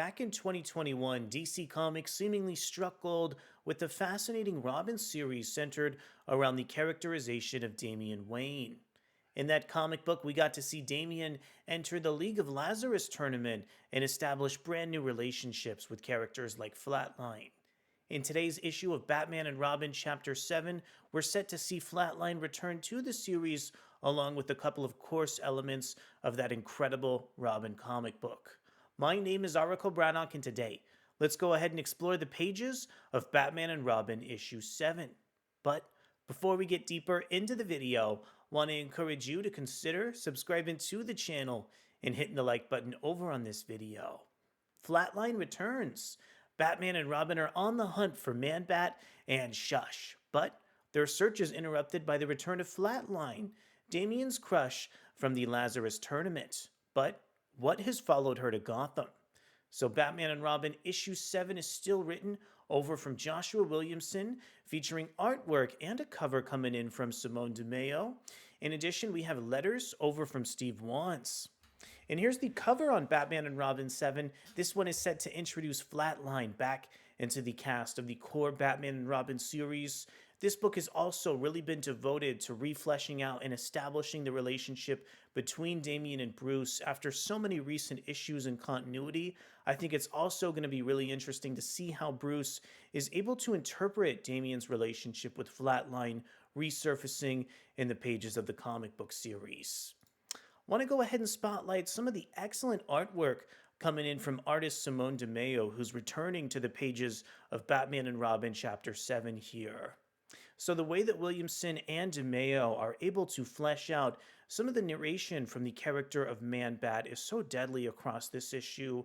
Back in 2021, DC Comics seemingly struck gold with the fascinating Robin series centered around the characterization of Damian Wayne. In that comic book, we got to see Damian enter the League of Lazarus Tournament and establish brand new relationships with characters like Flatline. In today's issue of Batman and Robin Chapter 7, we're set to see Flatline return to the series along with a couple of course elements of that incredible Robin comic book. My name is Arakel Braddock, and today, let's go ahead and explore the pages of Batman and Robin issue 7. But before we get deeper into the video, I want to encourage you to consider subscribing to the channel and hitting the like button over on this video. Flatline returns. Batman and Robin are on the hunt for Man-Bat and Shush, but their search is interrupted by the return of Flatline, Damian's crush from the Lazarus Tournament. But what has followed her to Gotham? So Batman and Robin issue 7 is still written over from Joshua Williamson, featuring artwork and a cover coming in from Simone Di Meo. In addition, we have letters over from Steve Wands. And here's the cover on Batman and Robin 7. This one is set to introduce Flatline back into the cast of the core Batman and Robin series. This book has also really been devoted to refleshing out and establishing the relationship between Damian and Bruce after so many recent issues and continuity. I think it's also going to be really interesting to see how Bruce is able to interpret Damian's relationship with Flatline resurfacing in the pages of the comic book series. I want to go ahead and spotlight some of the excellent artwork coming in from artist Simone Di Meo, who's returning to the pages of Batman and Robin Chapter 7 here. So the way that Williamson and Di Meo are able to flesh out some of the narration from the character of Man-Bat is so deadly across this issue.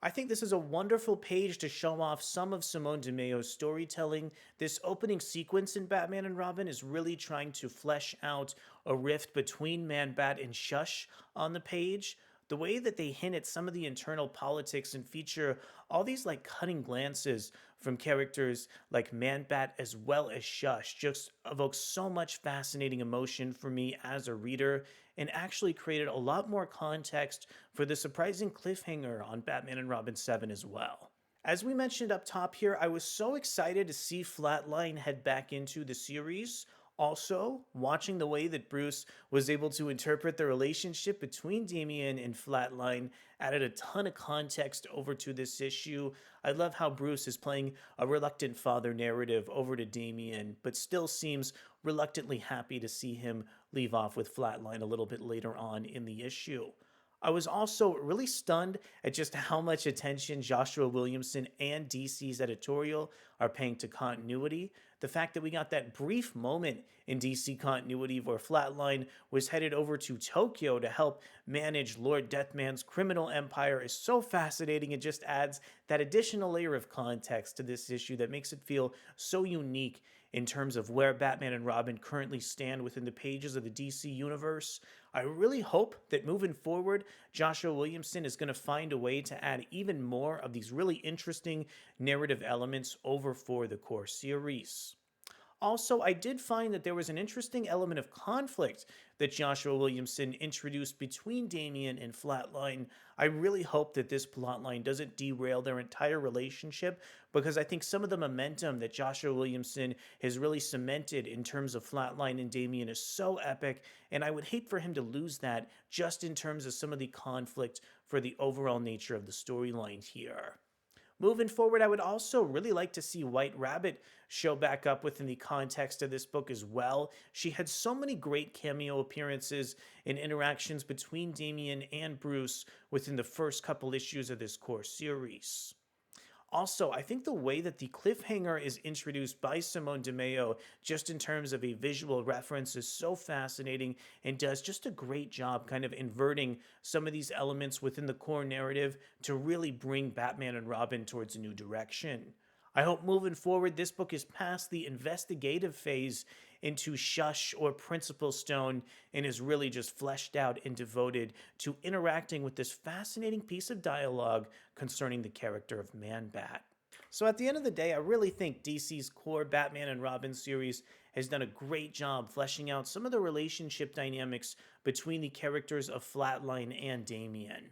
I think this is a wonderful page to show off some of Simone Di Meo's storytelling. This opening sequence in Batman and Robin is really trying to flesh out a rift between Man-Bat and Shush on the page. The way that they hint at some of the internal politics and feature all these like cutting glances from characters like Man-Bat as well as Shush just evokes so much fascinating emotion for me as a reader and actually created a lot more context for the surprising cliffhanger on Batman and Robin 7 as well. As we mentioned up top here, I was so excited to see Flatline head back into the series. Also, watching the way that Bruce was able to interpret the relationship between Damian and Flatline added a ton of context over to this issue. I love how Bruce is playing a reluctant father narrative over to Damian, but still seems reluctantly happy to see him leave off with Flatline a little bit later on in the issue. I was also really stunned at just how much attention Joshua Williamson and DC's editorial are paying to continuity. The fact that we got that brief moment in DC continuity where Flatline was headed over to Tokyo to help manage Lord Deathman's criminal empire is so fascinating. It just adds that additional layer of context to this issue that makes it feel so unique in terms of where Batman and Robin currently stand within the pages of the DC universe. I really hope that moving forward, Joshua Williamson is going to find a way to add even more of these really interesting narrative elements over for the core series. Also, I did find that there was an interesting element of conflict that Joshua Williamson introduced between Damian and Flatline. I really hope that this plotline doesn't derail their entire relationship, because I think some of the momentum that Joshua Williamson has really cemented in terms of Flatline and Damian is so epic, and I would hate for him to lose that just in terms of some of the conflict for the overall nature of the storyline here. Moving forward, I would also really like to see White Rabbit show back up within the context of this book as well. She had so many great cameo appearances and interactions between Damian and Bruce within the first couple issues of this core series. Also, I think the way that the cliffhanger is introduced by Simone Di Meo, just in terms of a visual reference, is so fascinating and does just a great job kind of inverting some of these elements within the core narrative to really bring Batman and Robin towards a new direction. I hope moving forward, this book is past the investigative phase into Shush or Principal Stone and is really just fleshed out and devoted to interacting with this fascinating piece of dialogue concerning the character of Man-Bat. So at the end of the day, I really think DC's core Batman and Robin series has done a great job fleshing out some of the relationship dynamics between the characters of Flatline and Damian.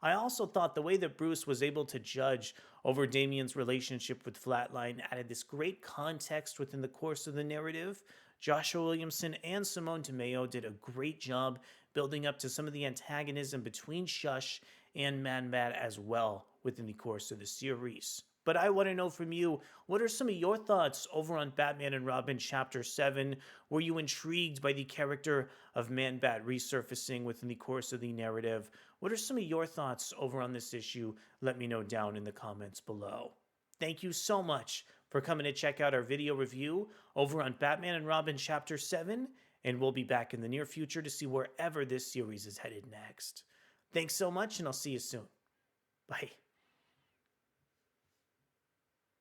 I also thought the way that Bruce was able to judge over Damian's relationship with Flatline added this great context within the course of the narrative. Joshua Williamson and Simone Di Meo did a great job building up to some of the antagonism between Shush and Man-Bat as well within the course of the series. But I want to know from you, what are some of your thoughts over on Batman and Robin Chapter 7? Were you intrigued by the character of Man-Bat resurfacing within the course of the narrative? What are some of your thoughts over on this issue? Let me know down in the comments below. Thank you so much for coming to check out our video review over on Batman and Robin Chapter 7, and we'll be back in the near future to see wherever this series is headed next. Thanks so much, and I'll see you soon. Bye.